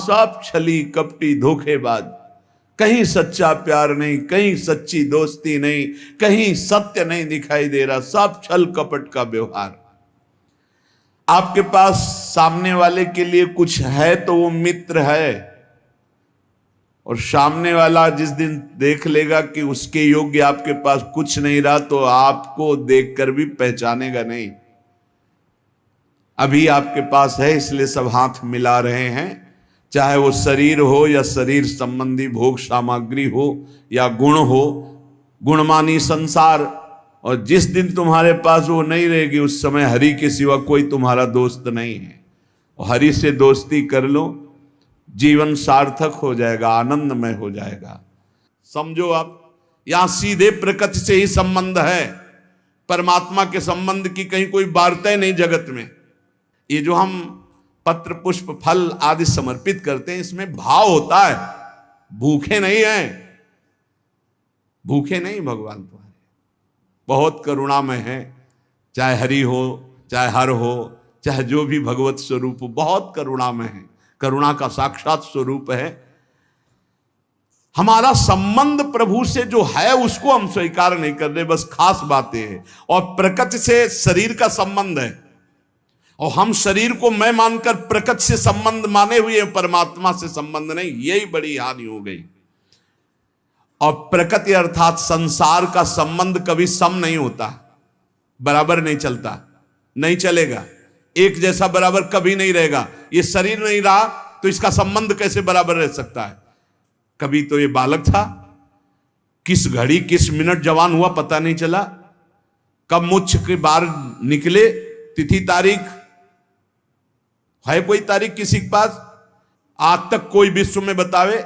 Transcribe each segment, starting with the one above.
सब छली कपटी धोखेबाज, कहीं सच्चा प्यार नहीं, कहीं सच्ची दोस्ती नहीं, कहीं सत्य नहीं दिखाई दे रहा, सब छल कपट का व्यवहार। आपके पास सामने वाले के लिए कुछ है तो वो मित्र है, और सामने वाला जिस दिन देख लेगा कि उसके योग्य आपके पास कुछ नहीं रहा तो आपको देखकर भी पहचानेगा नहीं। अभी आपके पास है इसलिए सब हाथ मिला रहे हैं, चाहे वो शरीर हो या शरीर संबंधी भोग सामग्री हो या गुण हो, गुणमानी संसार। और जिस दिन तुम्हारे पास वो नहीं रहेगी उस समय हरि के सिवा कोई तुम्हारा दोस्त नहीं है। और हरि से दोस्ती कर लो, जीवन सार्थक हो जाएगा, आनंदमय हो जाएगा। समझो आप, यहां सीधे प्रकृति से ही संबंध है, परमात्मा के संबंध की कहीं कोई वार्ता नहीं जगत में। ये जो हम पत्र पुष्प फल आदि समर्पित करते हैं इसमें भाव होता है, भूखे नहीं हैं, भूखे नहीं, भगवान तुम्हारे बहुत करुणामय है। चाहे हरि हो, चाहे हर हो, चाहे जो भी भगवत स्वरूप हो, बहुत करुणामय है, करुणा का साक्षात स्वरूप है। हमारा संबंध प्रभु से जो है उसको हम स्वीकार नहीं कर रहे, बस खास बातें हैं। और प्रकृति से शरीर का संबंध है, और हम शरीर को मैं मानकर प्रकृति से संबंध माने हुए, परमात्मा से संबंध नहीं, यही बड़ी हानि हो गई। और प्रकृति अर्थात संसार का संबंध कभी सम नहीं होता, बराबर नहीं चलता, नहीं चलेगा, एक जैसा बराबर कभी नहीं रहेगा। ये शरीर नहीं रहा तो इसका संबंध कैसे बराबर रह सकता है? कभी तो ये बालक था, किस घड़ी किस मिनट जवान हुआ पता नहीं चला, कब मुझ के बाहर निकले, तिथि तारीख है कोई तारीख किसी के पास? आज तक कोई विश्व में बतावे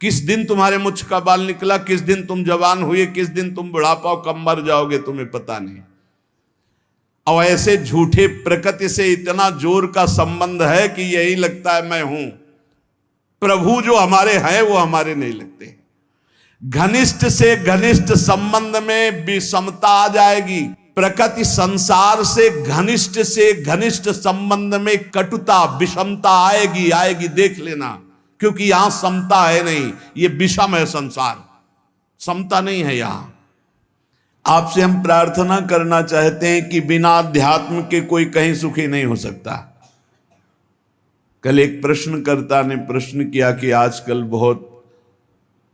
किस दिन तुम्हारे मुझ का बाल निकला, किस दिन तुम जवान हुए, किस दिन तुम बुढ़ापा कब मर जाओगे, तुम्हें पता नहीं। और ऐसे झूठे प्रकृति से इतना जोर का संबंध है कि यही लगता है मैं हूं। प्रभु जो हमारे हैं वो हमारे नहीं लगते। घनिष्ठ से घनिष्ठ संबंध में विषमता आ जाएगी, प्रकृति संसार से घनिष्ठ संबंध में कटुता विषमता आएगी, आएगी, देख लेना। क्योंकि यहां समता है नहीं, ये विषम है संसार, समता नहीं है यहां। आपसे हम प्रार्थना करना चाहते हैं कि बिना अध्यात्म के कोई कहीं सुखी नहीं हो सकता। कल एक प्रश्नकर्ता ने प्रश्न किया कि आजकल बहुत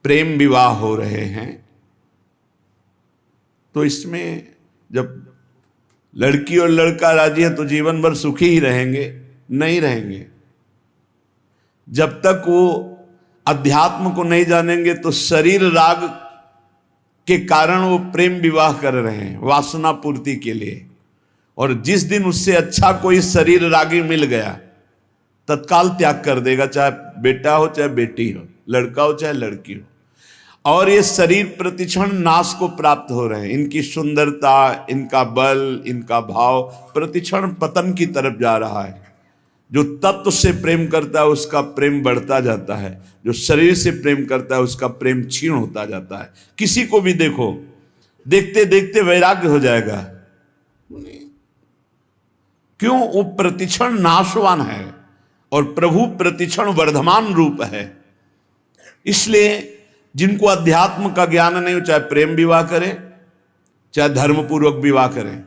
प्रेम विवाह हो रहे हैं, तो इसमें जब लड़की और लड़का राजी है तो जीवन भर सुखी ही रहेंगे? नहीं रहेंगे। जब तक वो अध्यात्म को नहीं जानेंगे तो शरीर राग के कारण वो प्रेम विवाह कर रहे हैं वासना पूर्ति के लिए। और जिस दिन उससे अच्छा कोई शरीर रागी मिल गया तत्काल त्याग कर देगा, चाहे बेटा हो चाहे बेटी हो, लड़का हो चाहे लड़की हो। और ये शरीर प्रतिक्षण नाश को प्राप्त हो रहे हैं। इनकी सुंदरता, इनका बल, इनका भाव प्रतिक्षण पतन की तरफ जा रहा है। जो तत्व से प्रेम करता है उसका प्रेम बढ़ता जाता है, जो शरीर से प्रेम करता है उसका प्रेम क्षीण होता जाता है। किसी को भी देखो, देखते देखते वैराग्य हो जाएगा। क्यों? वो प्रतिक्षण नाशवान है और प्रभु प्रतिक्षण वर्धमान रूप है। इसलिए जिनको अध्यात्म का ज्ञान नहीं हो, चाहे प्रेम विवाह करें, चाहे धर्मपूर्वक विवाह करें,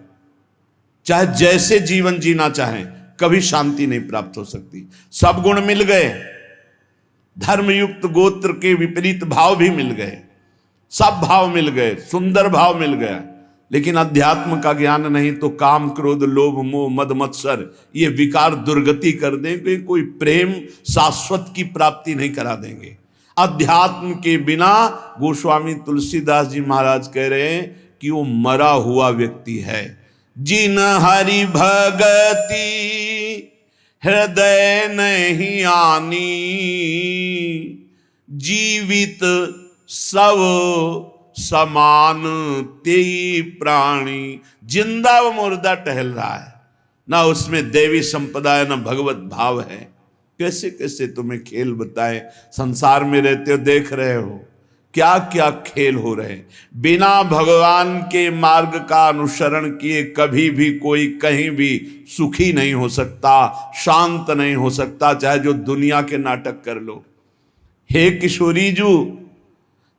चाहे जैसे जीवन जीना चाहें, कभी शांति नहीं प्राप्त हो सकती। सब गुण मिल गए, धर्मयुक्त गोत्र के विपरीत भाव भी मिल गए, सब भाव मिल गए, सुंदर भाव मिल गया, लेकिन अध्यात्म का ज्ञान नहीं तो काम क्रोध लोभ मोह मद मत्सर ये विकार दुर्गति कर देंगे, कोई प्रेम शाश्वत की प्राप्ति नहीं करा देंगे। अध्यात्म के बिना गोस्वामी तुलसीदास जी महाराज कह रहे हैं कि वो मरा हुआ व्यक्ति है। जिन हरि भगति हृदय नहीं आनी, जीवित सब समान तेई प्राणी। जिंदा व मुर्दा टहल रहा है, ना उसमें देवी संपदा है, ना भगवत भाव है। कैसे कैसे तुम्हें खेल बताएं, संसार में रहते हो देख रहे हो क्या क्या खेल हो रहे हैं। बिना भगवान के मार्ग का अनुसरण किए कभी भी कोई कहीं भी सुखी नहीं हो सकता, शांत नहीं हो सकता, चाहे जो दुनिया के नाटक कर लो। हे किशोरी जू,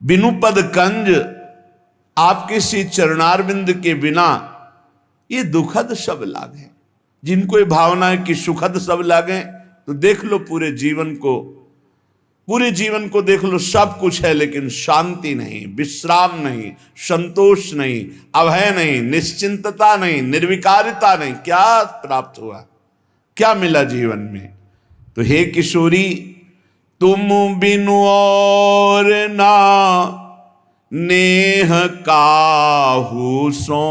बिनु पद कंज, आपके श्री चरणारविंद के बिना ये दुखद सब लागे। जिनको ये भावना है कि सुखद सब लागे, तो देख लो पूरे जीवन को देख लो, सब कुछ है लेकिन शांति नहीं, विश्राम नहीं, संतोष नहीं, अभय नहीं, निश्चिंतता नहीं, निर्विकारिता नहीं। क्या प्राप्त हुआ, क्या मिला जीवन में? तो हे किशोरी, तुम बिनु और ना नेह काहू सो,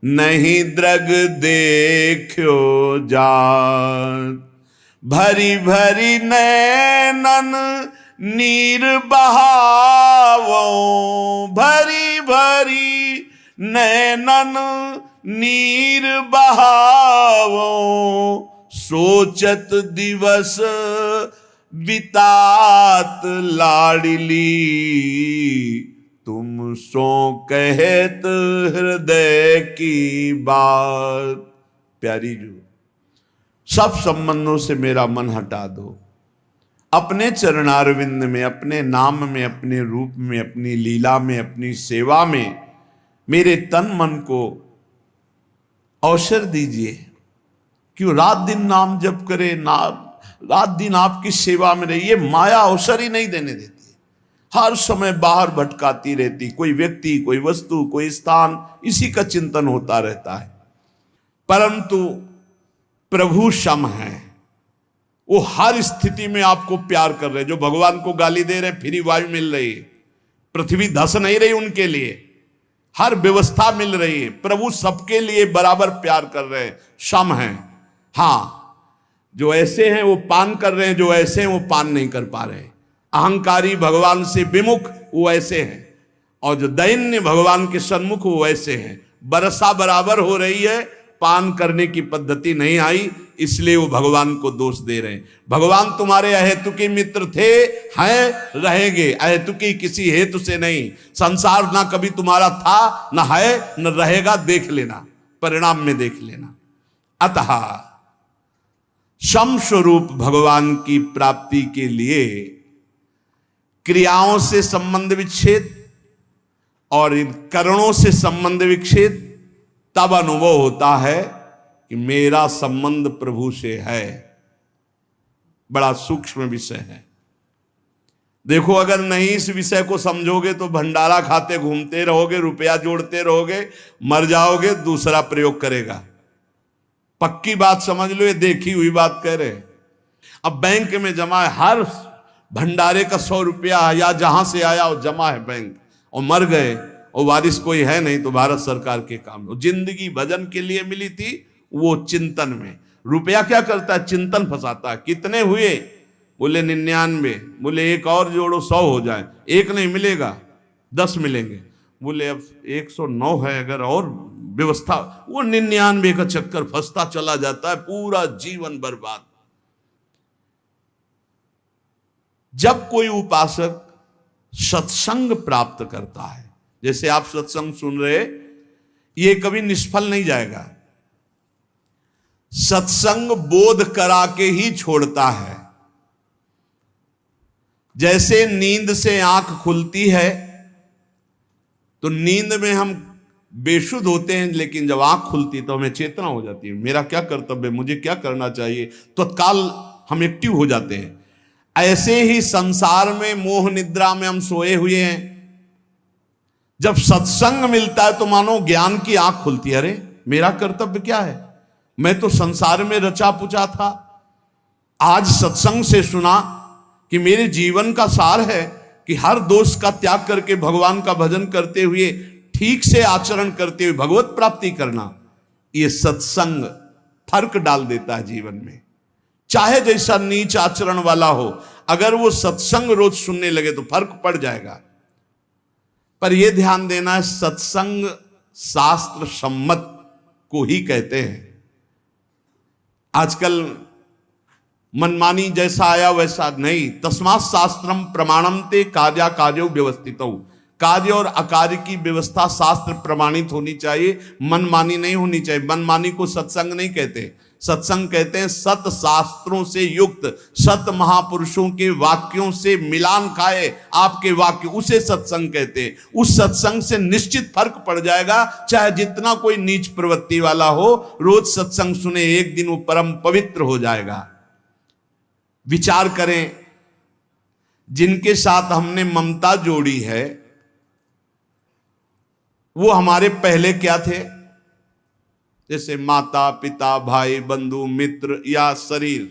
नहीं द्रग देखो जात। भरी भरी नैनन नीर बहावो, भरी भरी नैनन नीर बहावो, सोचत दिवस बितात लाडली, तुम सो कहत हृदय की बात। प्यारी जो, सब संबंधों से मेरा मन हटा दो, अपने चरणारविंद में, अपने नाम में, अपने रूप में, अपनी लीला में, अपनी सेवा में मेरे तन मन को अवसर दीजिए। क्यों रात दिन नाम जप करे, रात दिन आपकी सेवा में रहे। ये माया अवसर ही नहीं देने देती, हर समय बाहर भटकाती रहती। कोई व्यक्ति, कोई वस्तु, कोई स्थान, इसी का चिंतन होता रहता है। परंतु प्रभु सम है, वो हर स्थिति में आपको प्यार कर रहे हैं। जो भगवान को गाली दे रहे हैं, फ्री वायु मिल रही है, पृथ्वी धस नहीं रही उनके लिए, हर व्यवस्था मिल रही है। प्रभु सबके लिए बराबर प्यार कर रहे हैं, सम है। हाँ, जो ऐसे हैं वो पान कर रहे हैं, जो ऐसे हैं वो पान नहीं कर पा रहे। अहंकारी, भगवान से विमुख, वो ऐसे हैं, और जो दैन्य भगवान के सन्मुख, वो ऐसे हैं। बरसा बराबर हो रही है, पान करने की पद्धति नहीं आई, इसलिए वो भगवान को दोष दे रहे हैं। भगवान तुम्हारे अहेतुकी मित्र थे, हैं, रहेंगे। अहेतुकी किसी हेतु से नहीं। संसार ना कभी तुम्हारा था, ना है, न रहेगा। देख लेना, परिणाम में देख लेना। अतः सम स्वरूप भगवान की प्राप्ति के लिए क्रियाओं से संबंध विच्छेद और इन करणों से संबंध विच्छेद, तब अनुभव होता है कि मेरा संबंध प्रभु से है। बड़ा सूक्ष्म विषय है। देखो, अगर नहीं इस विषय को समझोगे तो भंडारा खाते घूमते रहोगे, रुपया जोड़ते रहोगे, मर जाओगे, दूसरा प्रयोग करेगा। पक्की बात समझ लो, ये देखी हुई बात कह रहे। अब बैंक में जमा है, हर भंडारे का 100 रुपया या जहां से आया वो जमा है बैंक, और मर गए और वारिस कोई है नहीं, तो भारत सरकार के काम। जिंदगी भजन के लिए मिली थी, वो चिंतन में। रुपया क्या करता है? चिंतन फंसाता है। कितने हुए? बोले 99। बोले एक और जोड़ो, 100 हो जाए। एक नहीं मिलेगा, 10 मिलेंगे। बोले अब 109 है, अगर और व्यवस्था, वो 99 का चक्कर फंसता चला जाता है, पूरा जीवन बर्बाद। जब कोई उपासक सत्संग प्राप्त करता है, जैसे आप सत्संग सुन रहे, ये कभी निष्फल नहीं जाएगा। सत्संग बोध करा के ही छोड़ता है। जैसे नींद से आंख खुलती है, तो नींद में हम बेसुध होते हैं, लेकिन जब आंख खुलती है तो हमें चेतना हो जाती है, मेरा क्या कर्तव्य है, मुझे क्या करना चाहिए, तो तत्काल हम एक्टिव हो जाते हैं। ऐसे ही संसार में मोह निद्रा में हम सोए हुए हैं। जब सत्संग मिलता है तो मानो ज्ञान की आंख खुलती है। अरे मेरा कर्तव्य क्या है, मैं तो संसार में रचा पुचा था, आज सत्संग से सुना कि मेरे जीवन का सार है कि हर दोष का त्याग करके भगवान का भजन करते हुए, ठीक से आचरण करते हुए भगवत प्राप्ति करना। ये सत्संग फर्क डाल देता है जीवन में। चाहे जैसा नीच आचरण वाला हो, अगर वो सत्संग रोज सुनने लगे तो फर्क पड़ जाएगा। पर यह ध्यान देना है, सत्संग शास्त्र सम्मत को ही कहते हैं। आजकल मनमानी जैसा आया वैसा नहीं। तस्मात् शास्त्रम प्रमाणम ते कार्या कार्यो व्यवस्थितौ। कार्य और अकार्य की व्यवस्था शास्त्र प्रमाणित होनी चाहिए, मनमानी नहीं होनी चाहिए। मनमानी को सत्संग नहीं कहते, सत्संग कहते हैं सत शास्त्रों से युक्त, सत महापुरुषों के वाक्यों से मिलान खाए आपके वाक्य, उसे सत्संग कहते हैं। उस सत्संग से निश्चित फर्क पड़ जाएगा, चाहे जितना कोई नीच प्रवृत्ति वाला हो, रोज सत्संग सुने, एक दिन वो परम पवित्र हो जाएगा। विचार करें, जिनके साथ हमने ममता जोड़ी है वो हमारे पहले क्या थे? जैसे माता पिता, भाई बंधु मित्र या शरीर,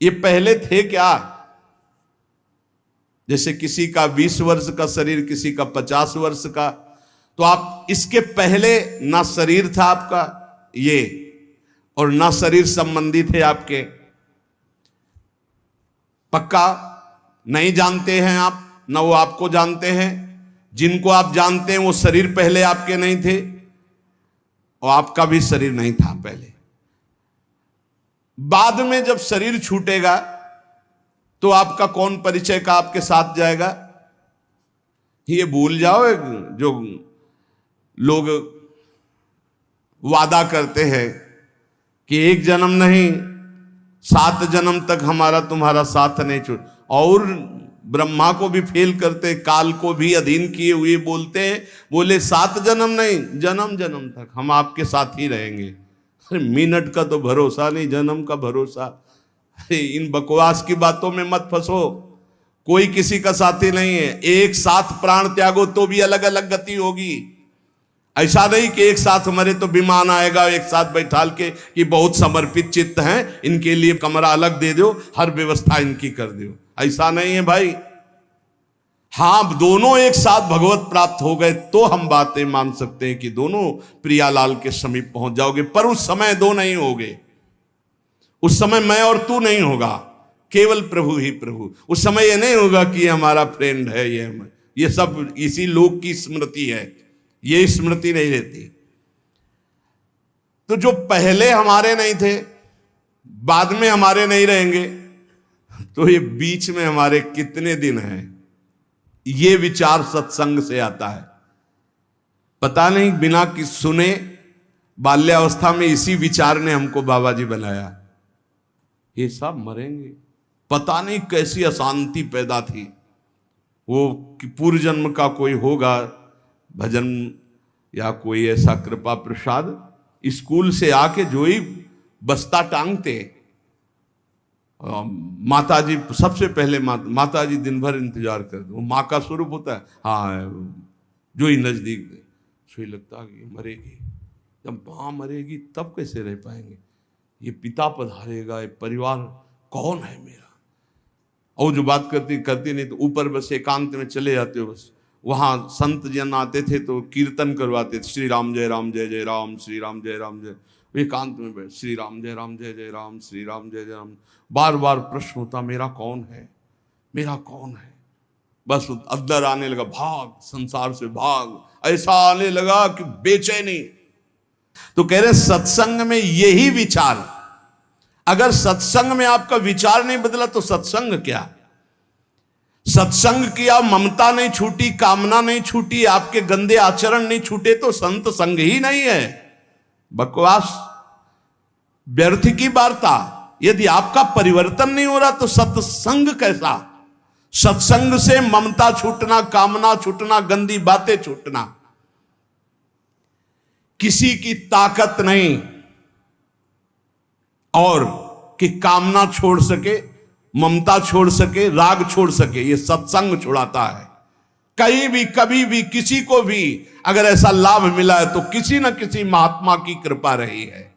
ये पहले थे क्या? जैसे किसी का 20 वर्ष का शरीर, किसी का 50 वर्ष का, तो आप इसके पहले ना शरीर था आपका ये, और ना शरीर संबंधी थे आपके। पक्का नहीं जानते हैं आप, ना वो आपको जानते हैं। जिनको आप जानते हैं वो शरीर पहले आपके नहीं थे, और आपका भी शरीर नहीं था पहले। बाद में जब शरीर छूटेगा तो आपका कौन परिचय का आपके साथ जाएगा? ये भूल जाओ, जो लोग वादा करते हैं कि एक जन्म नहीं 7 जन्म तक हमारा तुम्हारा साथ नहीं छूट, और ब्रह्मा को भी फेल करते, काल को भी अधीन किए हुए बोलते हैं, बोले 7 जन्म नहीं, जन्म जन्म तक हम आपके साथ ही रहेंगे। अरे मिनट का तो भरोसा नहीं, जन्म का भरोसा। अरे इन बकवास की बातों में मत फंसो, कोई किसी का साथी नहीं है। एक साथ प्राण त्यागो तो भी अलग अलग गति होगी। ऐसा नहीं कि एक साथ मरे तो विमान आएगा एक साथ बैठाल के कि बहुत समर्पित चित्त हैं, इनके लिए कमरा अलग दे दो, हर व्यवस्था इनकी कर दो। ऐसा नहीं है भाई। हाँ, दोनों एक साथ भगवत प्राप्त हो गए तो हम बातें मान सकते हैं कि दोनों प्रियालाल के समीप पहुंच जाओगे, पर उस समय दो नहीं होगे। उस समय मैं और तू नहीं होगा, केवल प्रभु ही प्रभु। उस समय ये नहीं होगा कि हमारा फ्रेंड है, ये सब इसी लोक की स्मृति है, ये स्मृति नहीं रहती। तो जो पहले हमारे नहीं थे, बाद में हमारे नहीं रहेंगे, तो ये बीच में हमारे कितने दिन हैं? ये विचार सत्संग से आता है। पता नहीं बिना कि सुने बाल्यावस्था में इसी विचार ने हमको बाबा जी बनाया। ये सब मरेंगे, पता नहीं कैसी अशांति पैदा थी। वो कि पूर्व जन्म का कोई होगा भजन या कोई ऐसा कृपा प्रसाद, स्कूल से आके जो ही बस्ता टांगते, माता जी सबसे पहले माता जी दिन भर इंतजार करते। वो माँ का स्वरूप होता है। हाँ, जो ही नजदीक सही लगता कि मरेगी, जब माँ मरेगी तब कैसे रह पाएंगे? ये पिता पधारेगा, ये परिवार कौन है मेरा? और जो बात करती नहीं तो ऊपर बस एकांत में चले जाते हो। बस वहाँ संत जन आते थे तो कीर्तन करवाते थे, श्री राम जय जय राम, श्री राम जय। एकांत में बैठ श्री राम जय जय राम, श्री राम जय राम। बार बार प्रश्न होता, मेरा कौन है, मेरा कौन है? बस अंदर आने लगा, भाग संसार से भाग, ऐसा आने लगा कि बेचैनी। तो कह रहे सत्संग में यही विचार, अगर सत्संग में आपका विचार नहीं बदला तो सत्संग क्या? सत्संग किया, ममता नहीं छूटी, कामना नहीं छूटी, आपके गंदे आचरण नहीं छूटे, तो संत संग ही नहीं है। बकवास, व्यर्थ की वार्ता। यदि आपका परिवर्तन नहीं हो रहा तो सत्संग कैसा? सत्संग से ममता छूटना, कामना छूटना, गंदी बातें छूटना। किसी की ताकत नहीं और कि कामना छोड़ सके, ममता छोड़ सके, राग छोड़ सके, ये सत्संग छुड़ाता है। कहीं भी कभी भी किसी को भी अगर ऐसा लाभ मिला है तो किसी न किसी महात्मा की कृपा रही है।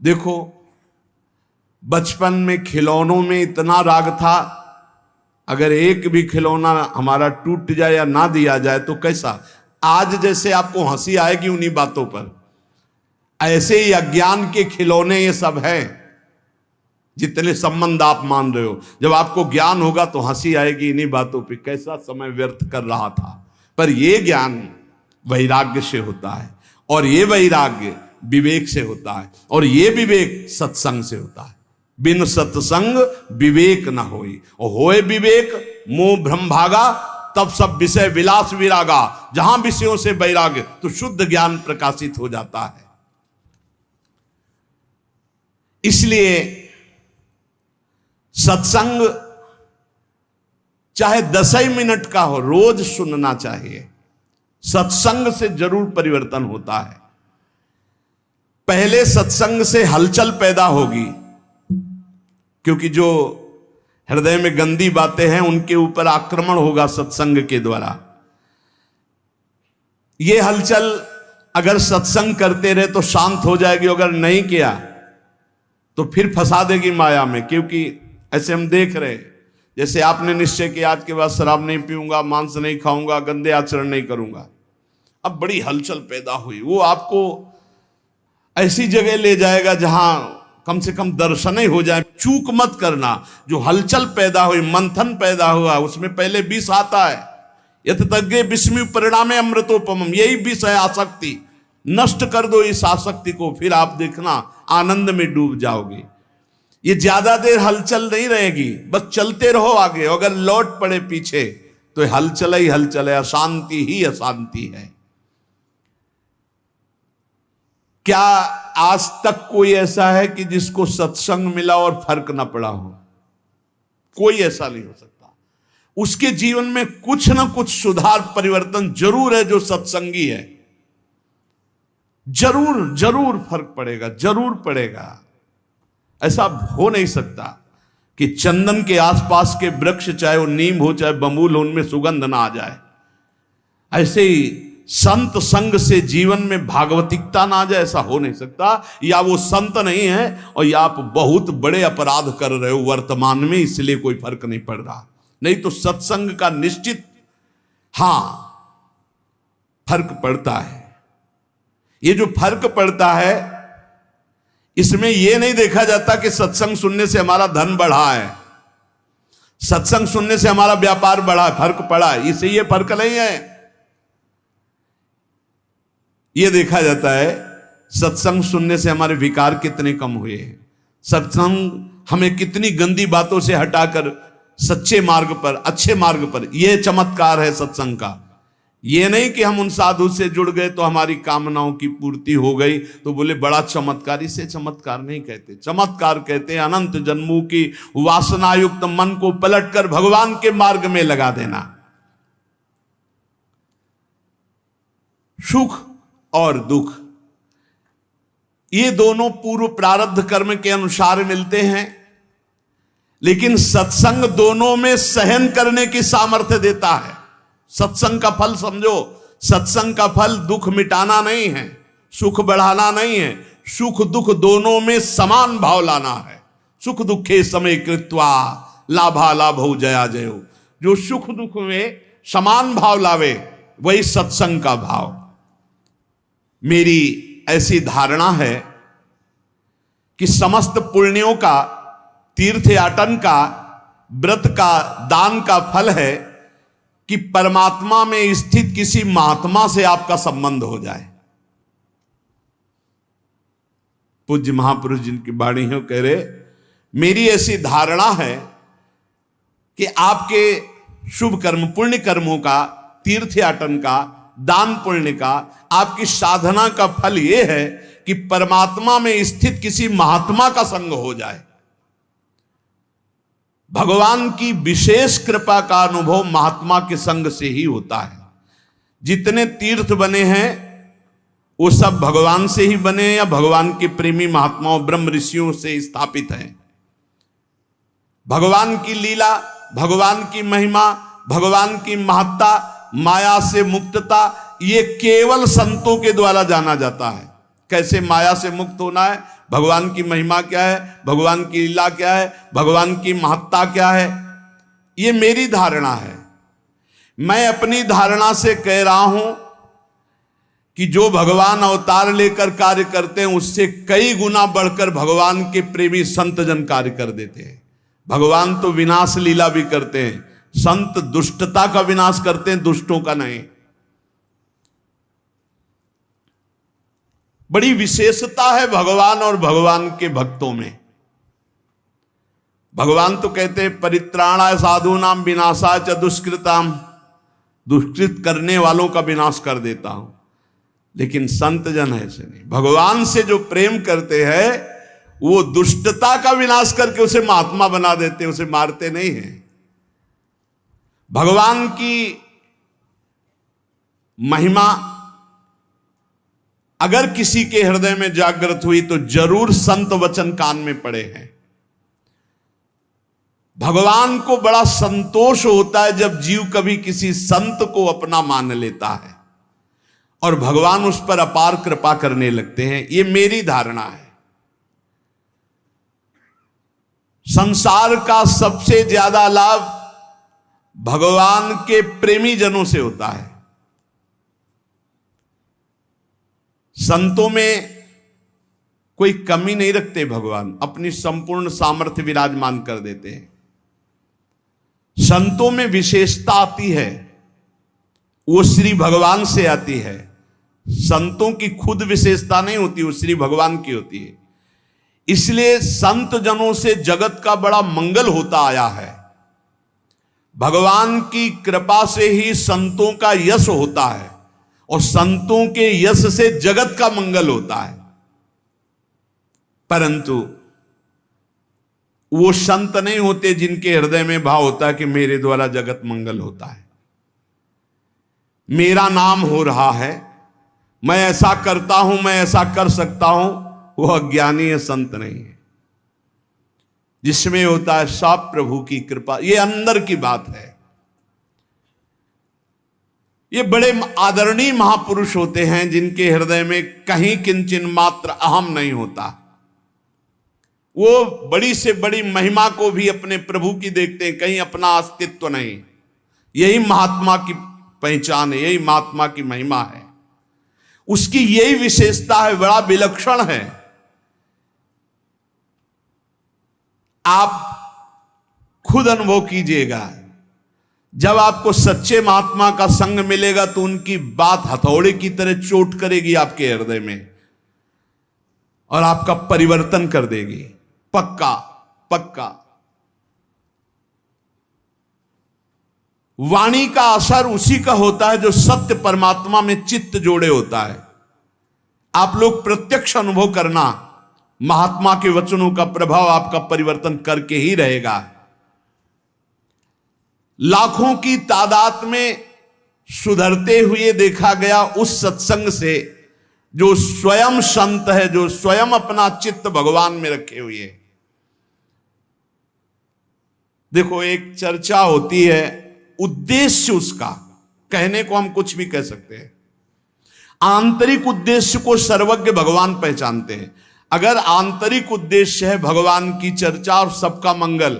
देखो, बचपन में खिलौनों में इतना राग था, अगर एक भी खिलौना हमारा टूट जाए या ना दिया जाए तो कैसा? आज जैसे आपको हंसी आएगी उन्हीं बातों पर, ऐसे ही अज्ञान के खिलौने ये सब हैं। जितने संबंध आप मान रहे हो, जब आपको ज्ञान होगा तो हंसी आएगी इन्हीं बातों पे, कैसा समय व्यर्थ कर रहा था। पर ये ज्ञान वैराग्य से होता है, और ये वैराग्य विवेक से होता है, और ये विवेक सत्संग से होता है। बिन सत्संग विवेक न होई, और होए विवेक मोह भ्रम भागा, तब सब विषय विलास विरागा। जहां विषयों से वैराग्य तो शुद्ध ज्ञान प्रकाशित हो जाता है। इसलिए सत्संग चाहे 10 ही मिनट का हो, रोज सुनना चाहिए। सत्संग से जरूर परिवर्तन होता है। पहले सत्संग से हलचल पैदा होगी, क्योंकि जो हृदय में गंदी बातें हैं उनके ऊपर आक्रमण होगा सत्संग के द्वारा। ये हलचल अगर सत्संग करते रहे तो शांत हो जाएगी, अगर नहीं किया तो फिर फंसा देगी माया में। क्योंकि ऐसे हम देख रहे हैं, जैसे आपने निश्चय किया आज के बाद शराब नहीं पीऊंगा, मांस नहीं खाऊंगा, गंदे आचरण नहीं करूंगा, अब बड़ी हलचल पैदा हुई, वो आपको ऐसी जगह ले जाएगा जहां कम से कम दर्शन ही हो जाए। चूक मत करना। जो हलचल पैदा हुई, मंथन पैदा हुआ, उसमें पहले विष आता है। यतज्ञे विस्मि परिणामे अमृतोपमम, यही विष है आसक्ति। नष्ट कर दो इस आसक्ति को, फिर आप देखना आनंद में डूब जाओगे। ये ज्यादा देर हलचल नहीं रहेगी, बस चलते रहो आगे। अगर लौट पड़े पीछे तो हलचल ही हलचल है, अशांति ही अशांति है। क्या आज तक कोई ऐसा है कि जिसको सत्संग मिला और फर्क ना पड़ा हो? कोई ऐसा नहीं हो सकता। उसके जीवन में कुछ ना कुछ सुधार परिवर्तन जरूर है। जो सत्संगी है जरूर जरूर फर्क पड़ेगा, जरूर पड़ेगा। ऐसा हो नहीं सकता कि चंदन के आसपास के वृक्ष, चाहे वो नीम हो चाहे बबूल हो, उनमें सुगंध ना आ जाए। ऐसे ही संत संग से जीवन में भागवतिकता ना आ जाए, ऐसा हो नहीं सकता। या वो संत नहीं है और या आप बहुत बड़े अपराध कर रहे हो वर्तमान में, इसलिए कोई फर्क नहीं पड़ रहा। नहीं तो सत्संग का निश्चित फर्क पड़ता है। ये जो फर्क पड़ता है, इसमें यह नहीं देखा जाता कि सत्संग सुनने से हमारा धन बढ़ा है, सत्संग सुनने से हमारा व्यापार बढ़ा है, फर्क पड़ा है। इसे ये फर्क नहीं है। यह देखा जाता है सत्संग सुनने से हमारे विकार कितने कम हुए हैं, सत्संग हमें कितनी गंदी बातों से हटाकर सच्चे मार्ग पर, अच्छे मार्ग पर, यह चमत्कार है सत्संग का। यह नहीं कि हम उन साधु से जुड़ गए तो हमारी कामनाओं की पूर्ति हो गई तो बोले बड़ा चमत्कार। इसे चमत्कार नहीं कहते। चमत्कार कहते हैं अनंत जन्मों की वासनायुक्त मन को पलटकर भगवान के मार्ग में लगा देना। सुख और दुख ये दोनों पूर्व प्रारब्ध कर्म के अनुसार मिलते हैं, लेकिन सत्संग दोनों में सहन करने की सामर्थ्य देता है। सत्संग का फल समझो, सत्संग का फल दुख मिटाना नहीं है, सुख बढ़ाना नहीं है, सुख दुख दोनों में समान भाव लाना है। सुख दुखे समय कृत्वा लाभा लाभो जया जयो। जो सुख दुख में समान भाव लावे वही सत्संग का भाव। मेरी ऐसी धारणा है कि समस्त पुण्यों का, तीर्थ याटन का, व्रत का, दान का फल है कि परमात्मा में स्थित किसी महात्मा से आपका संबंध हो जाए। पूज्य महापुरुष जिनकी वाणी है कह रहे, मेरी ऐसी धारणा है कि आपके शुभ कर्म, पुण्य कर्मों का, तीर्थ याटन का, दान पुण्य का, आपकी साधना का फल यह है कि परमात्मा में स्थित किसी महात्मा का संग हो जाए। भगवान की विशेष कृपा का अनुभव महात्मा के संग से ही होता है। जितने तीर्थ बने हैं वो सब भगवान से ही बने या भगवान के प्रेमी महात्माओं ब्रह्म ऋषियों से स्थापित हैं। भगवान की लीला, भगवान की महिमा, भगवान की महत्ता, माया से मुक्तता, ये केवल संतों के द्वारा जाना जाता है। कैसे माया से मुक्त होना है, भगवान की महिमा क्या है, भगवान की लीला क्या है, भगवान की महत्ता क्या है, ये मेरी धारणा है। मैं अपनी धारणा से कह रहा हूं कि जो भगवान अवतार लेकर कार्य करते हैं उससे कई गुना बढ़कर भगवान के प्रेमी संत जन कार्य कर देते हैं। भगवान तो विनाश लीला भी करते हैं, संत दुष्टता का विनाश करते हैं, दुष्टों का नहीं। बड़ी विशेषता है भगवान और भगवान के भक्तों में। भगवान तो कहते हैं परित्राणाय साधूनाम विनाशाय च दुष्कृताम, दुष्कृत करने वालों का विनाश कर देता हूं। लेकिन संत जन ऐसे नहीं, भगवान से जो प्रेम करते हैं वो दुष्टता का विनाश करके उसे महात्मा बना देते हैं, उसे मारते नहीं हैं। भगवान की महिमा अगर किसी के हृदय में जागृत हुई तो जरूर संत वचन कान में पड़े हैं। भगवान को बड़ा संतोष होता है जब जीव कभी किसी संत को अपना मान लेता है और भगवान उस पर अपार कृपा करने लगते हैं। ये मेरी धारणा है। संसार का सबसे ज्यादा लाभ भगवान के प्रेमी जनों से होता है। संतों में कोई कमी नहीं रखते भगवान, अपनी संपूर्ण सामर्थ्य विराजमान कर देते हैं। संतों में विशेषता आती है, वो श्री भगवान से आती है। संतों की खुद विशेषता नहीं होती, वो श्री भगवान की होती है। इसलिए संत जनों से जगत का बड़ा मंगल होता आया है। भगवान की कृपा से ही संतों का यश होता है और संतों के यश से जगत का मंगल होता है। परंतु वो संत नहीं होते जिनके हृदय में भाव होता है कि मेरे द्वारा जगत मंगल होता है, मेरा नाम हो रहा है, मैं ऐसा करता हूं, मैं ऐसा कर सकता हूं। वो अज्ञानी है, संत नहीं है। जिसमें होता है सब प्रभु की कृपा। ये अंदर की बात है। ये बड़े आदरणीय महापुरुष होते हैं जिनके हृदय में कहीं किंचन मात्र अहम नहीं होता। वो बड़ी से बड़ी महिमा को भी अपने प्रभु की देखते हैं, कहीं अपना अस्तित्व नहीं। यही महात्मा की पहचान है, यही महात्मा की महिमा है। उसकी यही विशेषता है, बड़ा विलक्षण है। आप खुद अनुभव कीजिएगा, जब आपको सच्चे महात्मा का संग मिलेगा तो उनकी बात हथौड़े की तरह चोट करेगी आपके हृदय में और आपका परिवर्तन कर देगी, पक्का पक्का। वाणी का असर उसी का होता है जो सत्य परमात्मा में चित्त जोड़े होता है। आप लोग प्रत्यक्ष अनुभव करना, महात्मा के वचनों का प्रभाव आपका परिवर्तन करके ही रहेगा। लाखों की तादाद में सुधरते हुए देखा गया उस सत्संग से जो स्वयं संत है, जो स्वयं अपना चित्त भगवान में रखे हुए है। देखो, एक चर्चा होती है, उद्देश्य उसका, कहने को हम कुछ भी कह सकते हैं, आंतरिक उद्देश्य को सर्वज्ञ भगवान पहचानते हैं। अगर आंतरिक उद्देश्य है भगवान की चर्चा और सबका मंगल,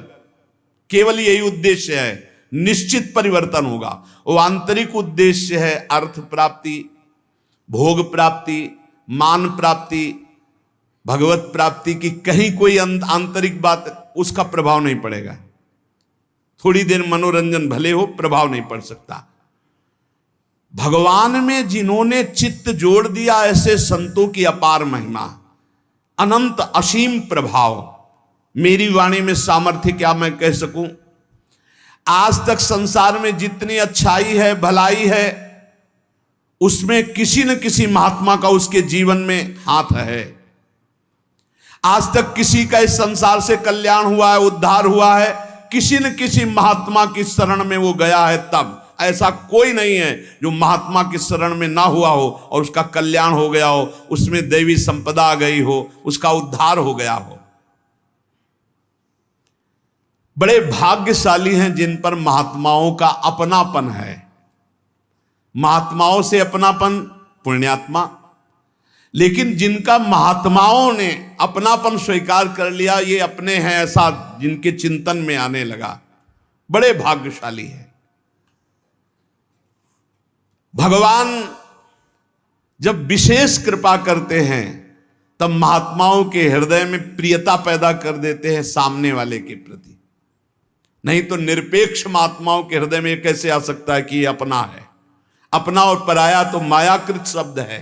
केवल यही उद्देश्य है, निश्चित परिवर्तन होगा। वो आंतरिक उद्देश्य है अर्थ प्राप्ति, भोग प्राप्ति, मान प्राप्ति, भगवत प्राप्ति की कहीं कोई आंतरिक बात, उसका प्रभाव नहीं पड़ेगा। थोड़ी देर मनोरंजन भले हो, प्रभाव नहीं पड़ सकता। भगवान में जिन्होंने चित्त जोड़ दिया, ऐसे संतों की अपार महिमा, अनंत असीम प्रभाव। मेरी वाणी में सामर्थ्य क्या मैं कह सकूं। आज तक संसार में जितनी अच्छाई है, भलाई है, उसमें किसी न किसी महात्मा का उसके जीवन में हाथ है। आज तक किसी का इस संसार से कल्याण हुआ है, उद्धार हुआ है, किसी न किसी महात्मा की शरण में वो गया है। तब ऐसा कोई नहीं है जो महात्मा की शरण में ना हुआ हो और उसका कल्याण हो गया हो, उसमें दैवी संपदा आ गई हो, उसका उद्धार हो गया हो। बड़े भाग्यशाली हैं जिन पर महात्माओं का अपनापन है। महात्माओं से अपनापन पुण्यात्मा, लेकिन जिनका महात्माओं ने अपनापन स्वीकार कर लिया, ये अपने हैं ऐसा जिनके चिंतन में आने लगा, बड़े भाग्यशाली है। भगवान जब विशेष कृपा करते हैं तब महात्माओं के हृदय में प्रियता पैदा कर देते हैं सामने वाले के प्रति। नहीं तो निरपेक्ष महात्माओं के हृदय में कैसे आ सकता है कि ये अपना है। अपना और पराया तो मायाकृत शब्द है,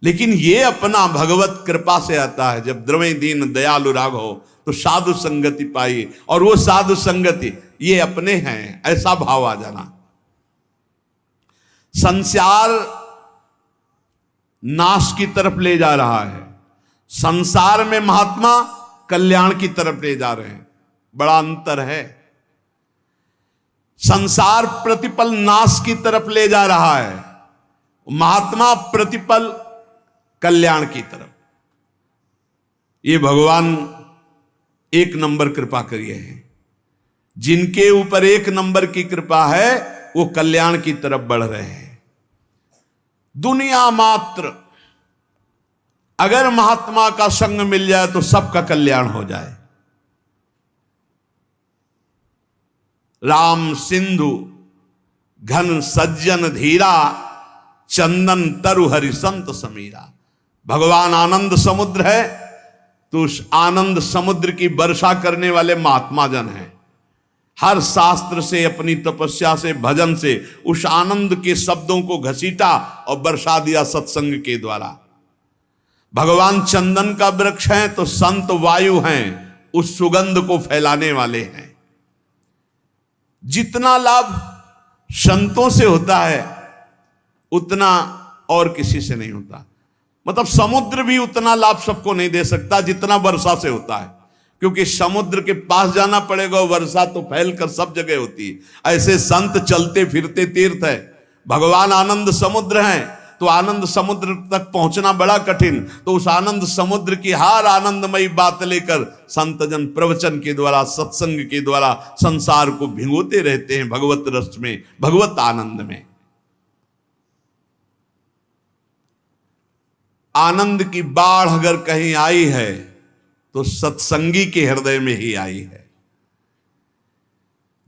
लेकिन ये अपना भगवत कृपा से आता है। जब द्रवे दीन दयालु राघव तो साधु संगति पाई, और वो साधु संगति ये अपने हैं, ऐसा भाव आ जाना। संसार नाश की तरफ ले जा रहा है, संसार में महात्मा कल्याण की तरफ ले जा रहे हैं, बड़ा अंतर है। संसार प्रतिपल नाश की तरफ ले जा रहा है, महात्मा प्रतिपल कल्याण की तरफ। ये भगवान एक नंबर कृपा करिए हैं। जिनके ऊपर एक नंबर की कृपा है वो कल्याण की तरफ बढ़ रहे हैं। दुनिया मात्र अगर महात्मा का संग मिल जाए तो सबका कल्याण हो जाए। राम सिंधु घन सज्जन धीरा, चंदन तरु हरि संत समीरा। भगवान आनंद समुद्र है, तो उस आनंद समुद्र की वर्षा करने वाले महात्मा जन हैं। हर शास्त्र से, अपनी तपस्या से, भजन से उस आनंद के शब्दों को घसीटा और बरसा दिया सत्संग के द्वारा। भगवान चंदन का वृक्ष है तो संत वायु हैं, उस सुगंध को फैलाने वाले हैं। जितना लाभ संतों से होता है उतना और किसी से नहीं होता। मतलब समुद्र भी उतना लाभ सबको नहीं दे सकता जितना वर्षा से होता है, क्योंकि समुद्र के पास जाना पड़ेगा और वर्षा तो फैलकर सब जगह होती है। ऐसे संत चलते फिरते तीर्थ है। भगवान आनंद समुद्र हैं, तो आनंद समुद्र तक पहुंचना बड़ा कठिन, तो उस आनंद समुद्र की हर आनंदमयी बात लेकर संत जन प्रवचन के द्वारा, सत्संग के द्वारा संसार को भिगोते रहते हैं भगवत रस में, भगवत आनंद में। आनंद की बाढ़ अगर कहीं आई है तो सत्संगी के हृदय में ही आई है।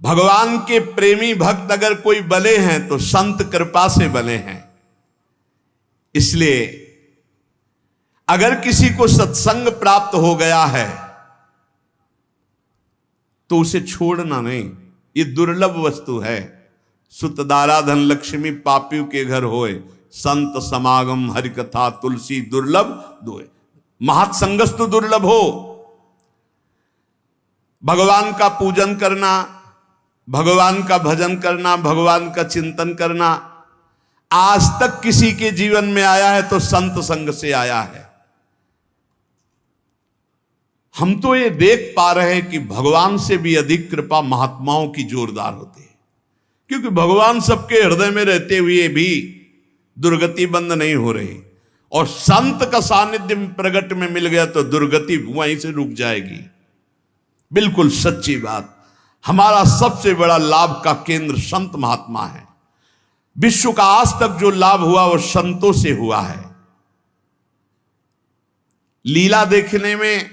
भगवान के प्रेमी भक्त अगर कोई बने हैं तो संत कृपा से बने हैं। इसलिए अगर किसी को सत्संग प्राप्त हो गया है तो उसे छोड़ना नहीं। ये दुर्लभ वस्तु है। सुतदारा धन लक्ष्मी पापियों के घर होए, संत समागम हरि कथा तुलसी दुर्लभ दोए। महत्संगस्तु दुर्लभ हो। भगवान का पूजन करना, भगवान का भजन करना, भगवान का चिंतन करना आज तक किसी के जीवन में आया है तो संत संग से आया है। हम तो ये देख पा रहे हैं कि भगवान से भी अधिक कृपा महात्माओं की जोरदार होती है, क्योंकि भगवान सबके हृदय में रहते हुए भी दुर्गति बंद नहीं हो रही, और संत का सानिध्य प्रगट में मिल गया तो दुर्गति वहीं से रुक जाएगी। बिल्कुल सच्ची बात। हमारा सबसे बड़ा लाभ का केंद्र संत महात्मा है। विश्व का आज तक जो लाभ हुआ वो संतों से हुआ है। लीला देखने में,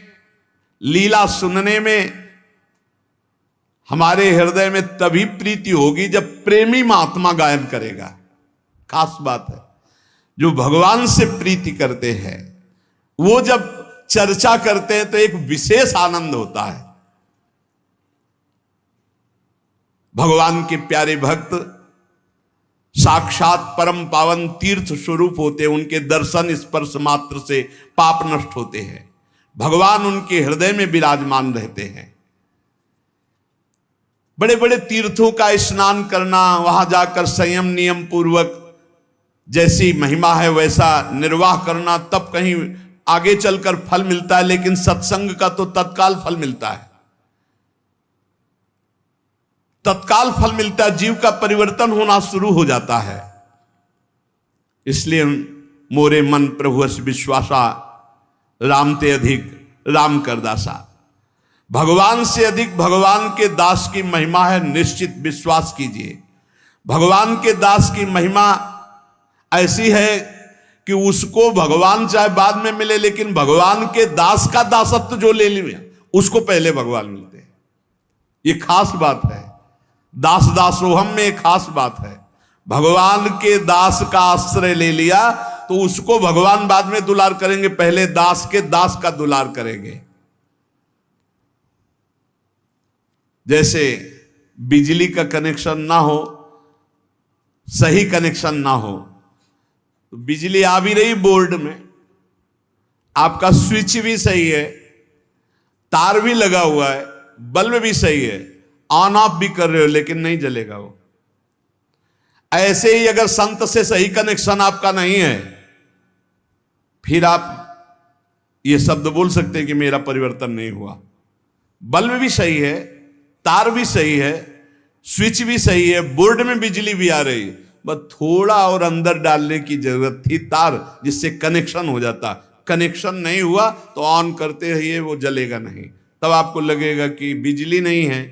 लीला सुनने में हमारे हृदय में तभी प्रीति होगी जब प्रेमी महात्मा गायन करेगा। खास बात है। जो भगवान से प्रीति करते हैं वो जब चर्चा करते हैं तो एक विशेष आनंद होता है। भगवान के प्यारे भक्त साक्षात परम पावन तीर्थ स्वरूप होते हैं। उनके दर्शन स्पर्श मात्र से पाप नष्ट होते हैं। भगवान उनके हृदय में विराजमान रहते हैं। बड़े बड़े तीर्थों का स्नान करना, वहां जाकर संयम नियम पूर्वक जैसी महिमा है वैसा निर्वाह करना, तब कहीं आगे चलकर फल मिलता है। लेकिन सत्संग का तो तत्काल फल मिलता है। तत्काल फल मिलता है, जीव का परिवर्तन होना शुरू हो जाता है। इसलिए मोरे मन प्रभु अस विश्वासा, राम ते अधिक राम कर दासा। भगवान से अधिक भगवान के दास की महिमा है, निश्चित विश्वास कीजिए। भगवान के दास की महिमा ऐसी है कि उसको भगवान चाहे बाद में मिले, लेकिन भगवान के दास का दासत्व जो ले लिया उसको पहले भगवान मिलते हैं। ये खास बात है। दास दासोहम में एक खास बात है। भगवान के दास का आश्रय ले लिया तो उसको भगवान बाद में दुलार करेंगे, पहले दास के दास का दुलार करेंगे। जैसे बिजली का कनेक्शन ना हो, सही कनेक्शन ना हो तो बिजली आ भी रही बोर्ड में, आपका स्विच भी सही है, तार भी लगा हुआ है, बल्ब भी सही है, ऑन ऑफ भी कर रहे हो, लेकिन नहीं जलेगा वो। ऐसे ही अगर संत से सही कनेक्शन आपका नहीं है, फिर आप ये शब्द बोल सकते हैं कि मेरा परिवर्तन नहीं हुआ। बल्ब भी सही है, तार भी सही है, स्विच भी सही है, बोर्ड में बिजली भी आ रही है, बस थोड़ा और अंदर डालने की जरूरत थी तार, जिससे कनेक्शन हो जाता। कनेक्शन नहीं हुआ तो ऑन करते रहिए, वो जलेगा नहीं। तब आपको लगेगा कि बिजली नहीं है,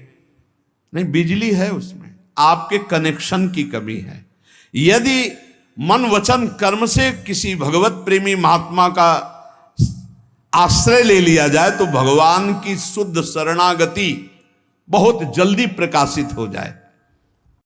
नहीं, बिजली है, उसमें आपके कनेक्शन की कमी है। यदि मन वचन कर्म से किसी भगवत प्रेमी महात्मा का आश्रय ले लिया जाए तो भगवान की शुद्ध शरणागति बहुत जल्दी प्रकाशित हो जाए।